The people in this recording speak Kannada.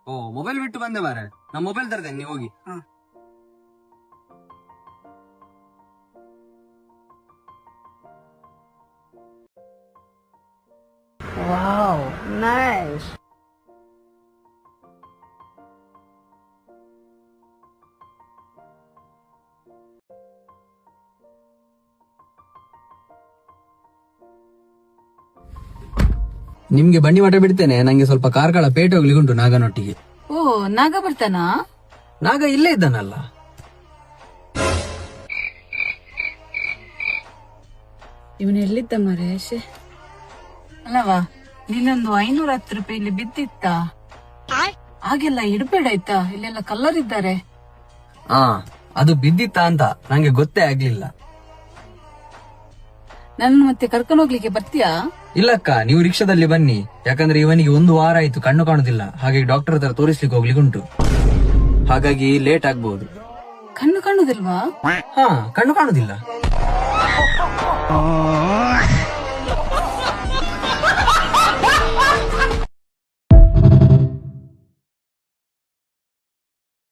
ಓ ಮೊಬೈಲ್ ಬಿಟ್ಟು ಬಂದೆ ಮಾರೆ. ನಾ ಮೊಬೈಲ್ ತರ್ತೇನೆ, ನೀವು ಹೋಗಿ. Wow, nice. ನಿಮ್ಗೆ ಬಂಡಿ ಮಠ ಬಿಡ್ತೇನೆ. ನಂಗೆ ಸ್ವಲ್ಪ ಕಾರ್ಕಳ ಪೇಟೆ ಹೋಗ್ಲಿಕ್ಕೆ ಉಂಟು ನಾಗನೊಟ್ಟಿಗೆ. ಓ, ನಾಗ ಬರ್ತಾನಾ? ನಾಗ ಇಲ್ಲೇ ಇದ್ದಾನಲ್ಲ. ಇವನು ಎಲ್ಲಿದ್ದ ಮರೇಶ್? ಅಲ್ಲವಾ, ನಿನ್ನೊಂದು 510 ರೂಪಾಯಿ ಇಲ್ಲಿ ಬಿದ್ದಿತ್ತ. ಹಾಗೆಲ್ಲ ಇಡ್ಬೇಡ ಆಯ್ತಾ, ಇಲ್ಲೆಲ್ಲ ಕಲ್ಲರಿದ್ದಾರೆ. ಹಾ, ಅದು ಬಿದ್ದಿತ್ತಾ ಅಂತ ನಂಗೆ ಗೊತ್ತೇ ಆಗ್ಲಿಲ್ಲ. ನನ್ನ ಮತ್ತೆ ಕರ್ಕೊಂಡು ಹೋಗ್ಲಿಕ್ಕೆ ಬರ್ತೀಯಾ? ಇಲ್ಲಕ್ಕ, ನೀವು ರಿಕ್ಷಾದಲ್ಲಿ ಬನ್ನಿ. ಯಾಕಂದ್ರೆ ಇವನಿಗೆ 1 ವಾರ ಆಯ್ತು ಕಣ್ಣು ಕಾಣುದಿಲ್ಲ. ಹಾಗೆ ಡಾಕ್ಟರ್ ಹತ್ರ ತೋರಿಸ್ಲಿಕ್ಕೆ ಹೋಗ್ಲಿಕ್ಕೆ ಉಂಟು. ಹಾಗಾಗಿ ಲೇಟ್ ಆಗ್ಬಹುದು. ಕಣ್ಣು ಕಾಣುದಿಲ್ವಾ? ಹಾ, ಕಣ್ಣು ಕಾಣುದಿಲ್ಲ.